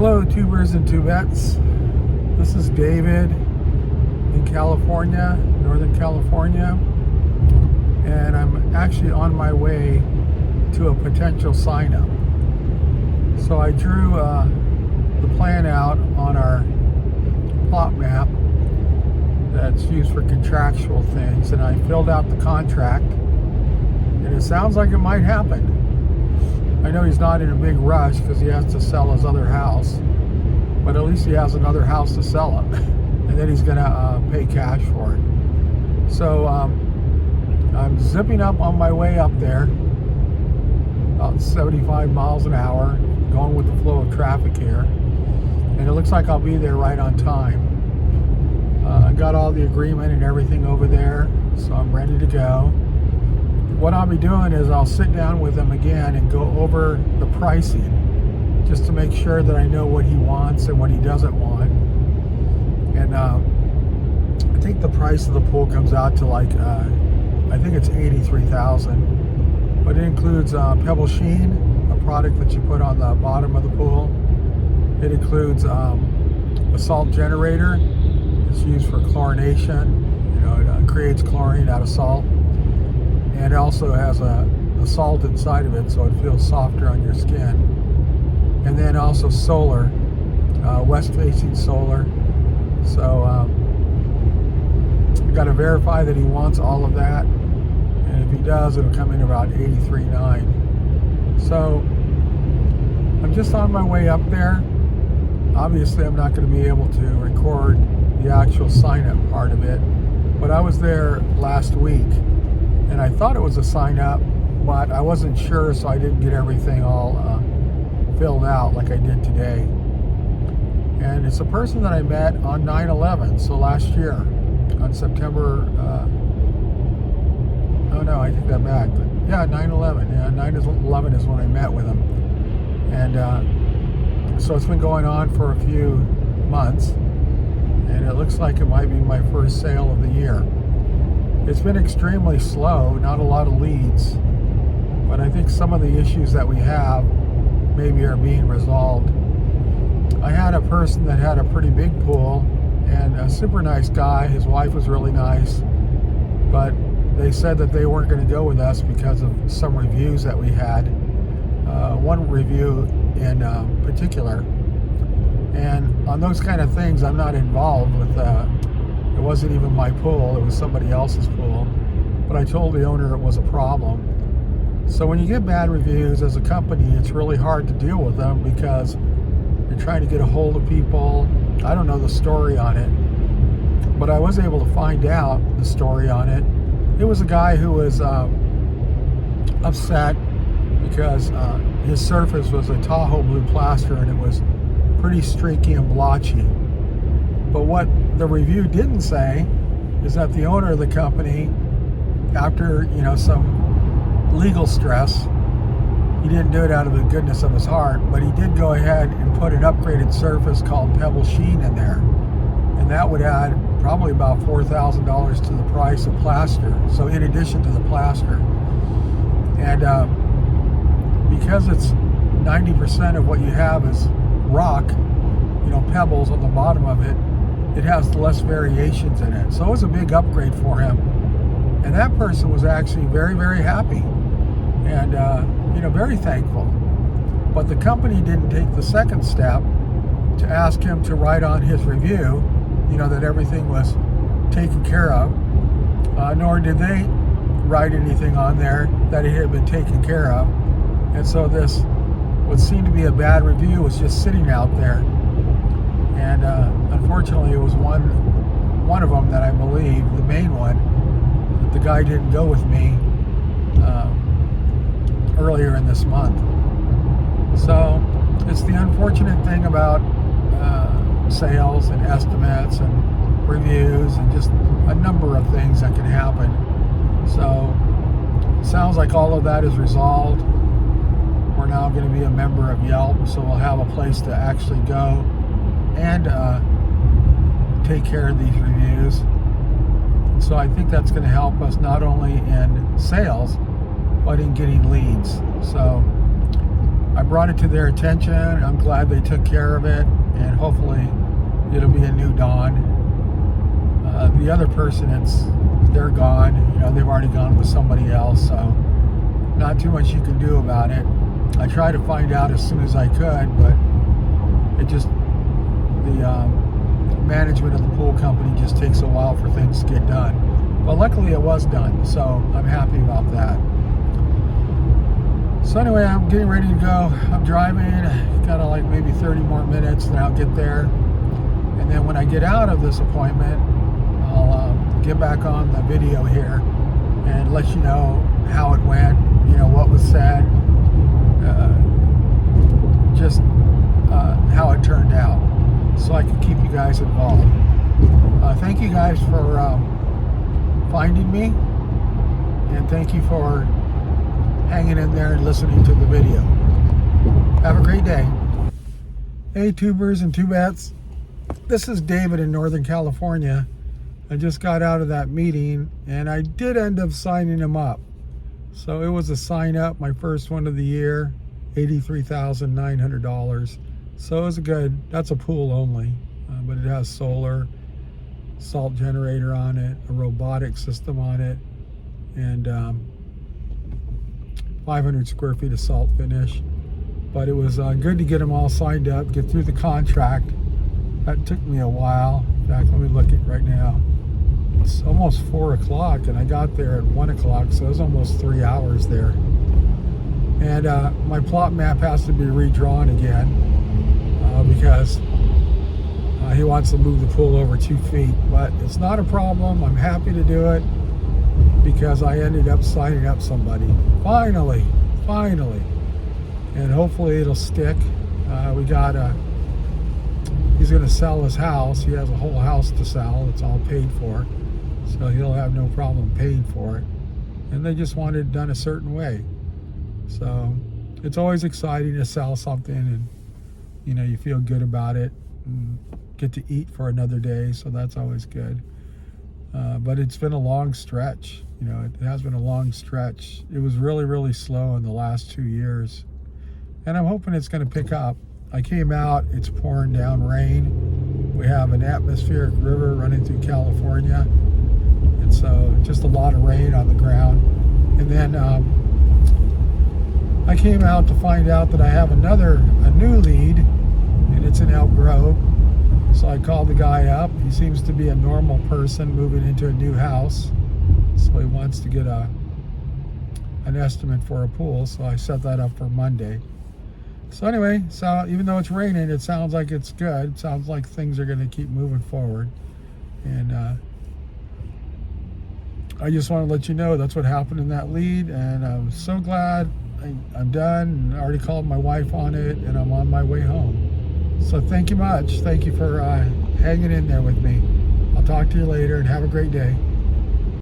Hello, tubers and tubettes. This is David in California, Northern California, and I'm actually on my way to a potential sign-up. So I drew the plan out on our plot map that's used for contractual things, and I filled out the contract, and it sounds like it might happen. I know he's not in a big rush because he has to sell his other house, but at least he has another house to sell it, and then he's gonna pay cash for it. So I'm zipping up on my way up there, about 75 miles an hour, going with the flow of traffic here, and it looks like I'll be there right on time. I got all the agreement and everything over there, so I'm ready to go. What I'll be doing is I'll sit down with him again and go over the pricing, just to make sure that I know what he wants and what he doesn't want. And I think the price of the pool comes out to like I think it's $83,000, but it includes Pebble Sheen, a product that you put on the bottom of the pool. It includes a salt generator. It's used for chlorination. You know, it creates chlorine out of salt. And it also has a salt inside of it, so it feels softer on your skin. And then also solar, west-facing solar. So I've got to verify that he wants all of that. And if he does, it'll come in about $83,900. So I'm just on my way up there. Obviously, I'm not going to be able to record the actual sign-up part of it. But I was there last week, and I thought it was a sign-up, but I wasn't sure, so I didn't get everything all filled out like I did today. And it's a person that I met on 9/11, so last year, on September, oh no, I take that back, but yeah, 9/11, yeah, 9/11 is when I met with him. And so it's been going on for a few months, and it looks like it might be my first sale of the year. It's been extremely slow, not a lot of leads, but I think some of the issues that we have maybe are being resolved. I had a person that had a pretty big pool and a super nice guy. His wife was really nice, but they said that they weren't going to go with us because of some reviews that we had. One review in particular. And on those kind of things, I'm not involved with it wasn't even my pool, it was somebody else's pool. But I told the owner it was a problem. So when you get bad reviews as a company, it's really hard to deal with them because you're trying to get a hold of people. I don't know the story on it, but I was able to find out the story on it. It was a guy who was upset because his surface was a Tahoe blue plaster and it was pretty streaky and blotchy. But what the review didn't say is that the owner of the company, after some legal stress, he didn't do it out of the goodness of his heart, but he did go ahead and put an upgraded surface called Pebble Sheen in there, and that would add probably about $4,000 to the price of plaster. So in addition to the plaster, and because it's 90% of what you have is rock, pebbles on the bottom of it, it has less variations in it. So it was a big upgrade for him. And that person was actually very, very happy and, very thankful. But the company didn't take the second step to ask him to write on his review, that everything was taken care of, nor did they write anything on there that it had been taken care of. And so this, what seemed to be a bad review, was just sitting out there. And unfortunately, it was one of them that I believe, the main one, that the guy didn't go with me earlier in this month. So it's the unfortunate thing about sales and estimates and reviews and just a number of things that can happen. So it sounds like all of that is resolved. We're now going to be a member of Yelp, so we'll have a place to actually go and take care of these reviews. So I think that's going to help us not only in sales, but in getting leads. So I brought it to their attention. I'm glad they took care of it, and hopefully it'll be a new dawn. The other person, they're gone. You know, they've already gone with somebody else, so not too much you can do about it. I tried to find out as soon as I could, but the management of the pool company just takes a while for things to get done. But luckily it was done, so I'm happy about that. So anyway, I'm getting ready to go. I'm driving, got like maybe 30 more minutes, and I'll get there. And then when I get out of this appointment, I'll get back on the video here and let you know how it went, you know, what was said, just how it turned out, so I can keep you guys involved. Thank you guys for finding me, and thank you for hanging in there and listening to the video. Have a great day. Hey tubers and tubettes, this is David in Northern California. I just got out of that meeting, and I did end up signing them up. So it was a sign up, my first one of the year, $83,900. So it was that's a pool only, but it has solar, salt generator on it, a robotic system on it, and 500 square feet of salt finish. But it was good to get them all signed up, get through the contract. That took me a while. In fact, let me look at right now. It's almost 4 o'clock, and I got there at 1 o'clock, so it was almost 3 hours there. And my plot map has to be redrawn again because he wants to move the pool over 2 feet. But it's not a problem. I'm happy to do it because I ended up signing up somebody. Finally. And hopefully it'll stick. He's going to sell his house. He has a whole house to sell. It's all paid for. So he'll have no problem paying for it. And they just want it done a certain way. So it's always exciting to sell something, and you know, you feel good about it and get to eat for another day. So that's always good. But it's been a long stretch. You know, it has been a long stretch. It was really, really slow in the last 2 years. And I'm hoping it's going to pick up. I came out, it's pouring down rain. We have an atmospheric river running through California. And so just a lot of rain on the ground. And then I came out to find out that I have a new lead, and it's in Elk Grove. So I called the guy up. He seems to be a normal person moving into a new house. So he wants to get an estimate for a pool. So I set that up for Monday. So anyway, so even though it's raining, it sounds like it's good. It sounds like things are going to keep moving forward. And I just want to let you know that's what happened in that lead. And I'm so glad I'm done. And I already called my wife on it, and I'm on my way home. So thank you much. Thank you for hanging in there with me. I'll talk to you later, and have a great day.